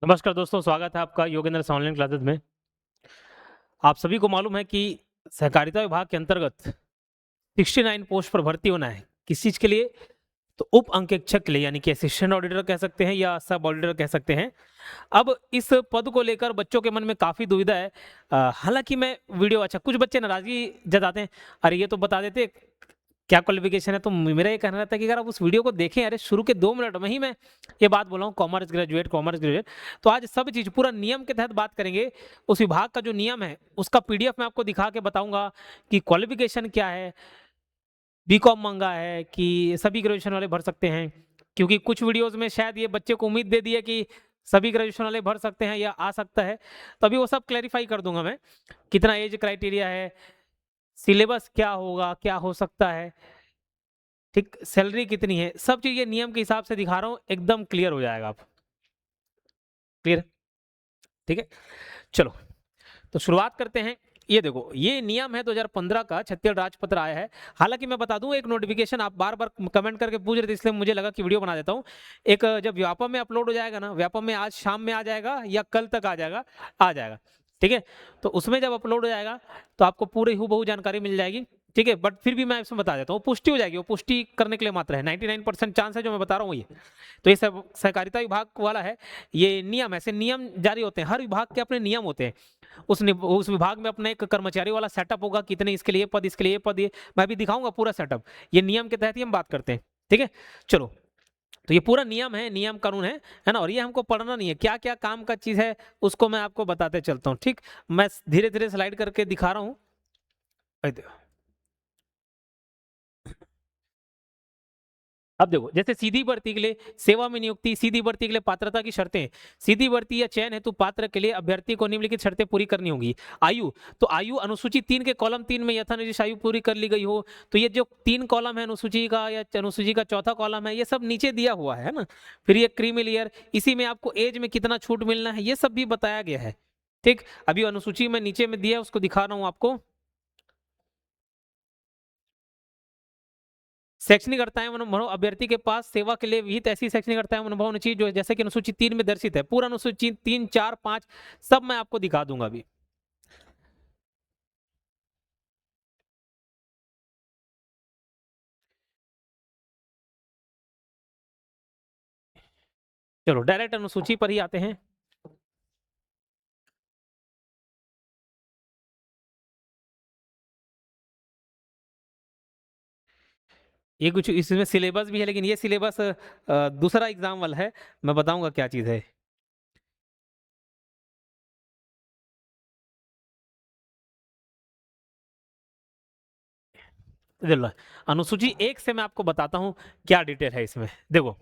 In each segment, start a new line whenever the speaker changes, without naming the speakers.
नमस्कार दोस्तों, स्वागत है आपका योगेंद्र से ऑनलाइन क्लासेस में। आप सभी को मालूम है कि सहकारिता विभाग के अंतर्गत 69 पोस्ट पर भर्ती होना है। किस चीज़ के लिए? तो उप अंकेक्षक के लिए, यानी कि असिस्टेंट ऑडिटर कह सकते हैं या सब ऑडिटर कह सकते हैं। अब इस पद को लेकर बच्चों के मन में काफ़ी दुविधा है। हालाँकि मैं वीडियो कुछ बच्चे नाराज़गी जताते हैं, "अरे! ये तो बता देते, क्या क्वालिफ़िकेशन है?" तो मेरा ये कहना रहता है कि अगर आप उस वीडियो को देखें, अरे शुरू के 2 मिनट में ही मैं ये बात बोला हूँ, कॉमर्स ग्रेजुएट। तो आज सब चीज़ पूरा नियम के तहत बात करेंगे। उस विभाग का जो नियम है, उसका पीडीएफ मैं आपको दिखा के बताऊँगा कि क्वालिफ़िकेशन क्या है, बीकॉम माँगा है कि सभी ग्रेजुएशन वाले भर सकते हैं। क्योंकि कुछ वीडियोज़ में शायद ये बच्चे को उम्मीद दे दी है कि सभी ग्रेजुएशन वाले भर सकते हैं या आ सकता है। तो अभी वो सब क्लैरिफ़ाई कर दूँगा मैं। कितना ऐज क्राइटेरिया है, सिलेबस क्या होगा, क्या हो सकता है, ठीक, सैलरी कितनी है, सब चीज़ ये नियम के हिसाब से दिखा रहा हूँ, एकदम क्लियर हो जाएगा आप। क्लियर? ठीक है? चलो, तो शुरुआत करते हैं। ये देखो, ये नियम है 2015 का, छत्तीसगढ़ राजपत्र आया है। हालाँकि मैं बता दूँ, एक नोटिफ़िकेशन आप बार-बार कमेंट करके पूछ रहे थे, इसलिए मुझे लगा कि वीडियो बना देता हूँ। एक जब व्यापम में अपलोड हो जाएगा ना, व्यापम में आज शाम में आ जाएगा या कल तक आ जाएगा, आ जाएगा। ठीक है? तो उसमें जब अपलोड हो जाएगा, तो आपको पूरी हूबहू जानकारी मिल जाएगी। ठीक है? बट फिर भी मैं इसमें बता देता हूँ, पुष्टि हो जाएगी, वो पुष्टि करने के लिए मात्र है। 99% चांस है जो मैं बता रहा हूँ ये। तो ये सब सहकारिता विभाग वाला है, ये नियम, ऐसे नियम जारी होते हैं। हर विभाग के अपने नियम होते हैं। उस विभाग में अपना एक कर्मचारी वाला सेटअप होगा, कितने इसके लिए ये पद, इसके लिए ये पद, ये मैं भी दिखाऊँगा पूरा सेटअप। ये नियम के तहत ही हम बात करते हैं, ठीक है? चलो, तो ये पूरा नियम है, नियम कानून है ना? और ये हमको पढ़ना नहीं है, क्या-क्या काम का चीज़ है, उसको मैं आपको बताते चलता हूँ, ठीक? मैं धीरे-धीरे स्लाइड करके दिखा रहा हूँ। अब देखो, जैसे सीधी भर्ती के लिए सेवा में नियुक्ति, सीधी भर्ती के लिए पात्रता की शर्तें, सीधी भर्ती या चयन हेतु पात्र के लिए अभ्यर्थी को निम्नलिखित शर्तें पूरी करनी होंगी। आयु, तो आयु अनुसूची 3 के कॉलम 3 में यथानिर्दिष्ट आयु पूरी कर ली गई हो। तो ये जो 3 कॉलम है अनुसूची का या अनुसूची का चौथा कॉलम है, ये सब नीचे दिया हुआ है ना? फिर ये क्रीमी लेयर, इसी में आपको एज में कितना छूट मिलना है, ये सब भी बताया गया है। ठीक, अभी अनुसूची में नीचे में दिया है, उसको दिखा रहा हूँ आपको। शैक्षणिक अर्हताएँ अनुभव अभ्यर्थी के पास सेवा के लिए विहित ऐसी शैक्षणिक अर्हताएँ अनुभव होनी चाहिए जो जैसे कि अनुसूची 3 में दर्शित है। पूरा अनुसूची 3, 4, 5 सब मैं आपको दिखा दूँगा अभी। चलो डायरेक्ट अनुसूची पर ही आते हैं। ये कुछ इसमें सिलेबस भी है, लेकिन ये सिलेबस दूसरा एग्ज़ाम वाला है। मैं बताऊँगा क्या चीज़ है। चलो, अनुसूची 1 से मैं आपको बताता हूँ क्या डिटेल है इसमें। देखो,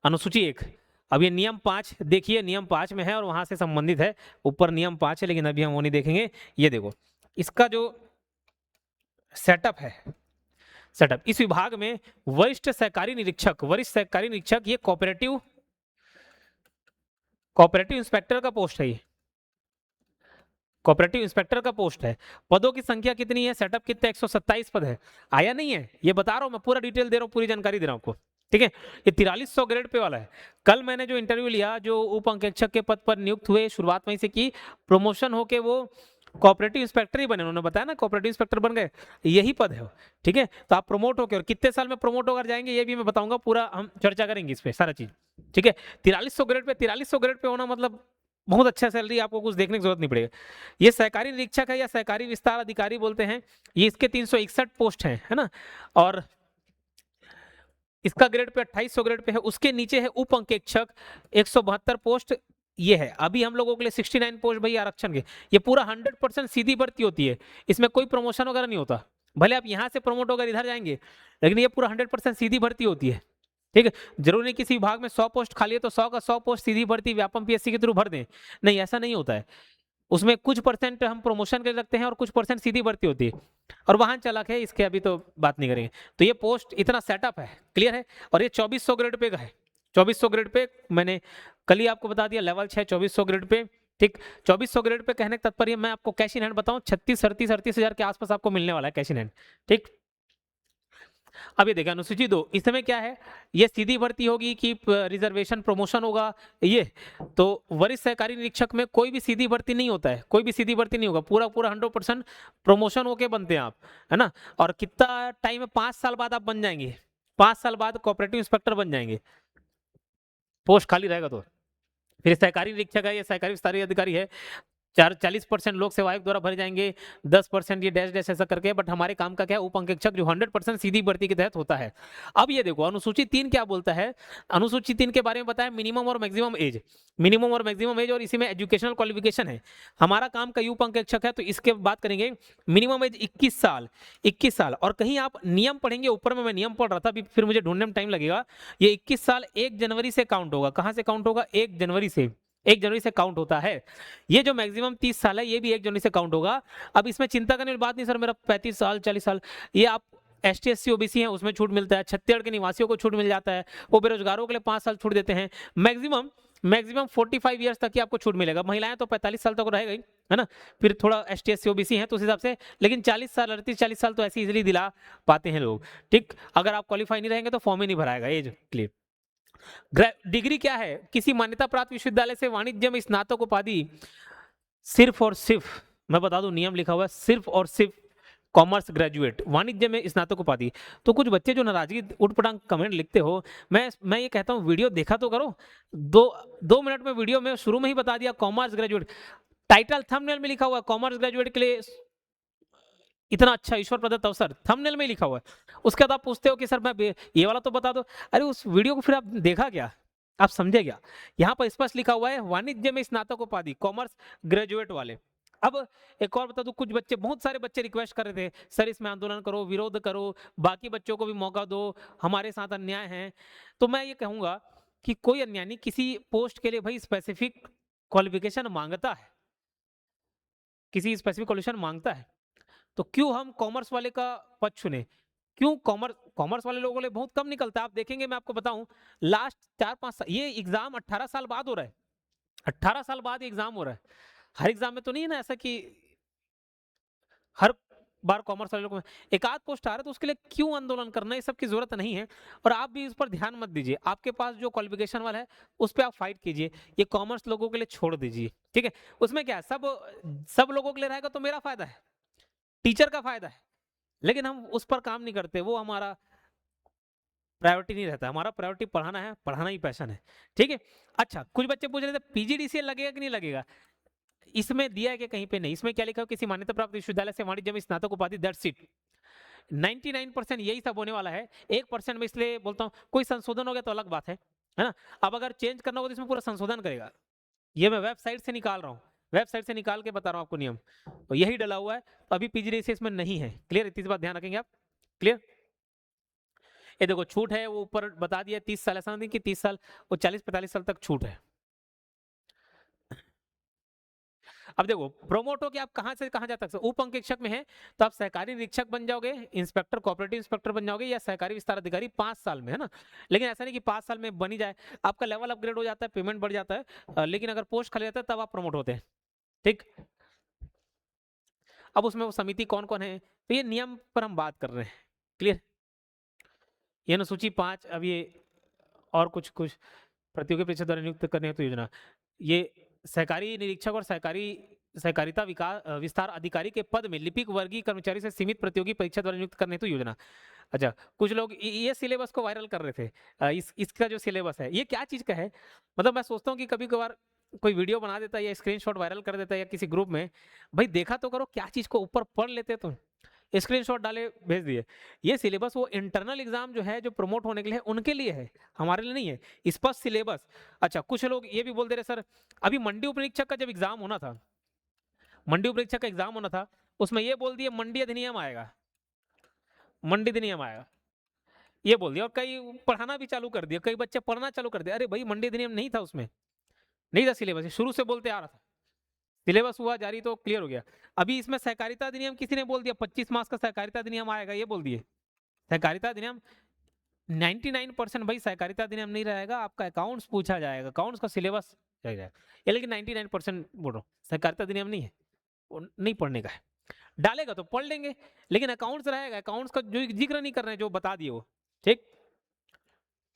अनुसूची 1, अब ये नियम 5 देखिए, नियम 5 में है और वहाँ से संबंधित है। ऊपर नियम 5 है, लेकिन अभी हम वो नहीं देखेंगे। ये देखो, इसका जो सेटअप है, सेटअप इस विभाग में वरिष्ठ सहकारी निरीक्षक, ये कोऑपरेटिव इंस्पेक्टर का पोस्ट है। ये कोऑपरेटिव इंस्पेक्टर का पोस्ट है। पदों की संख्या कितनी है, सेटअप कितना, 127 पद है। आया नहीं है, ये बता रहा हूं मैं, पूरा डिटेल दे रहा हूं, पूरी जानकारी दे रहा हूं आपको। ठीक है, ये 4300 ग्रेड पे वाला है। कल मैंने जो इंटरव्यू लिया, जो उप अंकेक्षक के पद पर नियुक्त हुए, शुरुआत वहीं से की, प्रमोशन होके वो कोऑपरेटिव इंस्पेक्टर ही बने। उन्होंने बताया ना, कोऑपरेटिव इंस्पेक्टर बन गए, यही पद है वो। ठीक है, तो आप प्रमोट होकर और कितने साल में प्रमोट होकर जाएंगे, ये भी मैं बताऊंगा, पूरा हम चर्चा करेंगे इस पे सारा चीज। ठीक है, 4300 ग्रेड पे होना मतलब बहुत अच्छा सैलरी, आपको कुछ देखने की जरूरत नहीं पड़ेगा। ये सहकारी निरीक्षक है या सहकारी विस्तार अधिकारी बोलते हैं। ये इसके 361 पोस्ट हैं, है ना? और इसका ग्रेड पे 2800 ग्रेड पे है। उसके नीचे है उप अंकेक्षक, 172 पोस्ट ये है। अभी हम लोगों के लिए 69 पोस्ट भैया आरक्षण के। ये पूरा 100% सीधी भर्ती होती है, इसमें कोई प्रमोशन वगैरह नहीं होता। भले आप यहाँ से प्रमोट होकर इधर जाएंगे, लेकिन ये पूरा 100% सीधी भर्ती होती है। ठीक है, जरूरी नहीं किसी विभाग में 100 पोस्ट खाली है तो 100 का 100 पोस्ट सीधी भर्ती व्यापम पीएससी के थ्रू भर दें। नहीं, ऐसा नहीं होता है। उसमें कुछ परसेंट हम प्रमोशन के रखते हैं और कुछ परसेंट सीधी भर्ती होती है। और वाहन चालक है, इसके अभी तो बात नहीं करेंगे। तो ये पोस्ट इतना सेटअप है, क्लियर है। और ये 2400 ग्रेड पे का है। 2400 ग्रेड पे मैंने कल ही आपको बता दिया, लेवल 6 2400 ग्रेड पे। ठीक, 2400 ग्रेड पे कहने का तात्पर्य मैं आपको कैश इन हैंड बताऊं, 36 38 38 हजार के आसपास आपको मिलने वाला है कैश इन हैंड। ठीक, अब ये देखिए अनुसूची 2, इसमें क्या है, ये सीधी भर्ती होगी कि रिजर्वेशन प्रमोशन होगा, ये तो वरिष्ठ सहकारी निरीक्षक में कोई भी सीधी भर्ती नहीं होता है, कोई भी सीधी भर्ती नहीं होगा, पूरा पूरा 100% प्रमोशन होके बनते हैं आप, है ना। और कितना टाइम है, 5 साल बाद आप बन जाएंगे, 5 साल बाद कोऑपरेटिव इंस्पेक्टर बन जाएंगे, पोस्ट खाली रहेगा तो। फिर सहकारी निरीक्षक है, ये सहकारी विस्तारी अधिकारी है, 40% लोक सेवा आयोग द्वारा भरे जाएंगे, 10% ये डैश डैश ऐसा करके, बट हमारे काम का क्या है, उप अंकेक्षक जो 100% सीधी भर्ती के तहत होता है। अब ये देखो अनुसूची 3 क्या बोलता है, अनुसूची 3 के बारे में बताया मिनिमम और मैक्सिमम एज, मिनिमम और मैक्सिमम एज, और इसी में एजुकेशनल क्वालिफिकेशन है। हमारा काम का उप अंकेक्षक है तो इसके बात करेंगे, मिनिमम एज 21 साल, 21 साल। और कहीं आप नियम पढ़ेंगे, ऊपर में मैं नियम पढ़ रहा था अभी, फिर मुझे ढूंढने में टाइम लगेगा, ये 21 साल 1 जनवरी से काउंट होगा। कहां से काउंट होगा, 1 जनवरी से, 1 जनवरी से काउंट होता है। ये जो मैक्सिमम 30 साल है, ये भी 1 जनवरी से काउंट होगा। अब इसमें चिंता करने वाली बात नहीं सर, मेरा 35 साल 40 साल, ये आप ST SC OBC हैं उसमें छूट मिलता है, छत्तीसगढ़ के निवासियों को छूट मिल जाता है, वो बेरोजगारों के लिए 5 साल छूट देते हैं। मैक्सिमम मैक्सिमम 45 ईयर्स तक ही आपको छूट मिलेगा, महिलाएं तो 45 साल तक रहेगा ही, है ना। फिर थोड़ा ST SC OBC है तो उस हिसाब से, लेकिन 40 साल 38-40 साल तो ऐसे इजिली दिला पाते हैं लोग, ठीक। अगर आप क्वालिफाई नहीं रहेंगे तो फॉर्म ही नहीं भराएगा, एज क्लियर। डिग्री क्या है, किसी मान्यता प्राप्त विश्वविद्यालय से वाणिज्य में स्नातक उपाधि, सिर्फ और सिर्फ, मैं बता दूं नियम लिखा हुआ है, सिर्फ और सिर्फ कॉमर्स ग्रेजुएट, वाणिज्य में स्नातक उपाधि। तो कुछ बच्चे जो नाराजगी उठपटांग कमेंट लिखते हो, मैं ये कहता हूँ वीडियो देखा तो करो, 2 मिनट में वीडियो में शुरू में ही बता दिया कॉमर्स ग्रेजुएट, टाइटल थंबनेल में लिखा हुआ है कॉमर्स ग्रेजुएट के लिए इतना अच्छा ईश्वर प्रदत्त अवसर, थंबनेल में लिखा हुआ है। उसके बाद आप पूछते हो कि सर मैं ये वाला तो बता दो, अरे उस वीडियो को फिर आप देखा क्या, आप समझे क्या। यहाँ पर स्पष्ट लिखा हुआ है वाणिज्य में स्नातक उपाधि, कॉमर्स ग्रेजुएट वाले। अब एक और बता दूं, कुछ बच्चे, बहुत सारे बच्चे रिक्वेस्ट कर रहे थे सर इसमें आंदोलन करो, विरोध करो, बाकी बच्चों को भी मौका दो, हमारे साथ अन्याय है। तो मैं ये कहूंगा कि कोई अन्याय नहीं, किसी पोस्ट के लिए भाई स्पेसिफिक क्वालिफिकेशन मांगता है, किसी स्पेसिफिक क्वालिफिकेशन मांगता है, तो क्यों हम कॉमर्स वाले का पद चुने। क्यों कॉमर्स, कॉमर्स वाले लोगों के लिए बहुत कम निकलता है, आप देखेंगे, मैं आपको बताऊं, लास्ट 4-5 साल, ये एग्जाम 18 साल बाद हो रहा है, 18 साल बाद एग्जाम हो रहा है। हर एग्जाम में तो नहीं है ना ऐसा कि हर बार कॉमर्स वाले लोगों में एक आध पोस्ट आ रहा है, तो उसके लिए क्यों आंदोलन करना, ये सब की जरूरत नहीं है। और आप भी इस पर ध्यान मत दीजिए, आपके पास जो क्वालिफिकेशन वाला है उस पर आप फाइट कीजिए, ये कॉमर्स लोगों के लिए छोड़ दीजिए, ठीक है। उसमें क्या है, सब लोगों के लिए रहेगा तो मेरा फायदा है, टीचर का फायदा है, लेकिन हम उस पर काम नहीं करते, वो हमारा प्रायोरिटी नहीं रहता, हमारा प्रायोरिटी पढ़ाना है, पढ़ाना ही पैशन है, ठीक है। अच्छा, कुछ बच्चे पूछ रहे थे PGDCL लगेगा कि नहीं लगेगा, इसमें दिया है कि कहीं पे नहीं, इसमें क्या लिखा है, किसी मान्यता प्राप्त विश्वविद्यालय से वाणिज्य में स्नातक उपाधि, दैट्स इट। 99% यही सब होने वाला है, 1% में इसलिए बोलता हूँ, कोई संशोधन हो गया तो अलग बात है ना। अब अगर चेंज करना होगा तो इसमें पूरा संशोधन करेगा, ये मैं वेबसाइट से निकाल रहा हूँ, वेबसाइट से निकाल के बता रहा हूँ आपको नियम, तो यही डला हुआ है। तो अभी PGDCL इसमें नहीं है, क्लियर, इतनी बात ध्यान रखेंगे आप, क्लियर। ये देखो छूट है, वो ऊपर बता दिया 30 साल, ऐसा नहीं कि 30 साल, वो 40-45 साल तक छूट है। अब देखो प्रोमोट होके आप कहां से कहां जा सकते, उप अंकेक्षक में है तो आप सहकारी निरीक्षक बन जाओगे, इंस्पेक्टर कोऑपरेटिव इंस्पेक्टर बन जाओगे, या सहकारी विस्तार अधिकारी 5 साल में, है ना। लेकिन ऐसा नहीं कि 5 साल में बनी जाए, आपका लेवल अपग्रेड हो जाता है, पेमेंट बढ़ जाता है, लेकिन अगर पोस्ट खाली जाता है तब आप प्रमोट होते हैं, ठीक। अब उसमें वो समिति कौन कौन है, तो ये नियम पर हम बात कर रहे हैं, क्लियर। ये अनुसूची 5, अब ये और कुछ कुछ प्रतियोगी परीक्षा द्वारा नियुक्त करने हेतु योजना, ये सहकारी निरीक्षक और सहकारी सहकारिता विकास विस्तार अधिकारी के पद में लिपिक वर्गीय कर्मचारी से सीमित प्रतियोगी परीक्षा द्वारा नियुक्त करने हेतु योजना। अच्छा, कुछ लोग ये सिलेबस को वायरल कर रहे थे, इसका जो सिलेबस है ये क्या चीज का है, मतलब मैं सोचता हूँ कि कभी कभार कोई वीडियो बना देता है या स्क्रीनशॉट वायरल कर देता है या किसी ग्रुप में, भाई देखा तो करो क्या चीज को, ऊपर पढ़ लेते तुम, स्क्रीनशॉट डाले भेज दिए। ये सिलेबस वो इंटरनल एग्जाम जो है, जो प्रमोट होने के लिए उनके लिए है, हमारे लिए नहीं है, स्पष्ट सिलेबस। अच्छा, कुछ लोग ये भी बोल दे रहे सर, अभी मंडी उप निरीक्षक का जब एग्जाम होना था, मंडी उप निरीक्षक का एग्जाम होना था, उसमें ये बोल दिए मंडी अधिनियम आएगा, मंडी अधिनियम आएगा, ये बोल दिया, और कई पढ़ाना भी चालू कर दिया, कई बच्चे पढ़ना चालू कर दिया, अरे भाई मंडी अधिनियम नहीं था उसमें, नहीं था सिलेबस, शुरू से बोलते आ रहा था, सिलेबस हुआ जारी तो क्लियर हो गया। अभी इसमें सहकारिता अधिनियम किसी ने बोल दिया 25 मार्च का सहकारिता अधिनियम आएगा, ये बोल दिए, सहकारिता अधिनियम 99% भाई सहकारिता अधिनियम नहीं रहेगा, आपका अकाउंट्स पूछा जाएगा, अकाउंट्स का सिलेबस रहेगा ये, लेकिन 99% बोल रहा हूँ सहकारिता अधिनियम नहीं है, वो नहीं पढ़ने का है। डालेगा तो पढ़ लेंगे, लेकिन अकाउंट्स रहेगा, अकाउंट्स का जो जिक्र नहीं कर रहे हैं, जो बता दिए वो। ठीक,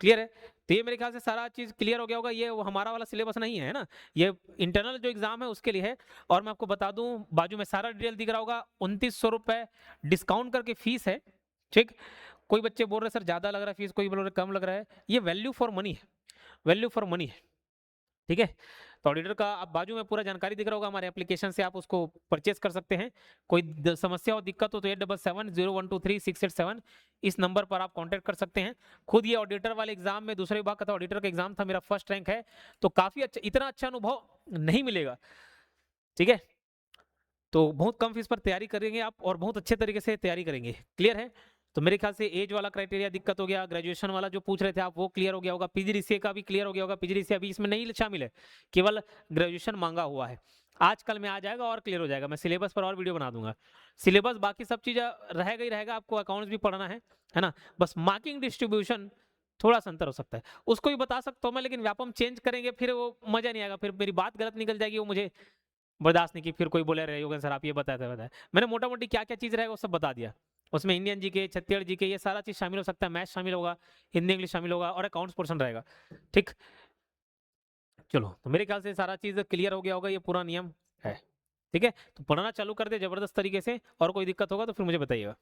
क्लियर है? तो ये मेरे ख्याल से सारा चीज क्लियर हो गया होगा। ये वो हमारा वाला सिलेबस नहीं है ना, ये इंटरनल जो एग्जाम है उसके लिए है। और मैं आपको बता दूं, बाजू में सारा डिटेल दिख रहा होगा। 2900 रुपए डिस्काउंट करके फीस है। ठीक, कोई बच्चे बोल रहे सर ज्यादा लग रहा है फीस, कोई बोल रहे कम लग रहा है। ये वैल्यू फॉर मनी है, वैल्यू फॉर मनी है। ठीक है, तो ऑडिटर का आप बाजू में पूरा जानकारी दिख रहा होगा, हमारे एप्लीकेशन से आप उसको परचेस कर सकते हैं। कोई समस्या हो, दिक्कत हो तो 8770123687 इस नंबर पर आप कांटेक्ट कर सकते हैं। खुद ये ऑडिटर वाले एग्जाम में दूसरे विभाग का था, ऑडिटर का एग्जाम था, मेरा फर्स्ट रैंक है, तो काफी अच्छा, इतना अच्छा अनुभव नहीं मिलेगा। ठीक है, तो बहुत कम फीस पर तैयारी करेंगे आप और बहुत अच्छे तरीके से तैयारी करेंगे। क्लियर है? तो मेरे ख्याल से एज वाला क्राइटेरिया दिक्कत हो गया, ग्रेजुएशन वाला जो पूछ रहे थे आप वो क्लियर हो गया होगा, पीजीडीसीए का भी क्लियर हो गया होगा। पीजीडीसीए अभी इसमें नहीं शामिल है, केवल ग्रेजुएशन मांगा हुआ है। आजकल में आ जाएगा और क्लियर हो जाएगा, मैं सिलेबस पर और वीडियो बना दूंगा। सिलेबस बाकी सब चीज रहेगा ही रहेगा, आपको अकाउंट्स भी पढ़ना है ना, बस मार्किंग डिस्ट्रीब्यूशन थोड़ा सा अंतर हो सकता है, उसको भी बता सकता हूँ मैं, लेकिन व्यापम चेंज करेंगे फिर वो मजा नहीं आएगा, फिर मेरी बात गलत निकल जाएगी, वो मुझे बर्दाश्त नहीं की, फिर कोई बोले रहे योगेंद्र सर आप ये बताया। मैंने मोटा मोटी क्या क्या चीज रहेगा वो सब बता दिया। उसमें इंडियन जीके, छत्तीसगढ़ जीके, ये सारा चीज शामिल हो सकता है, मैथ्स शामिल होगा, हिंदी इंग्लिश शामिल होगा और अकाउंट्स पोर्शन रहेगा। ठीक, चलो, तो मेरे ख्याल से सारा चीज क्लियर हो गया होगा, ये पूरा नियम है। ठीक है, तो पढ़ना चालू कर दे जबरदस्त तरीके से, और कोई दिक्कत होगा तो फिर मुझे बताइएगा।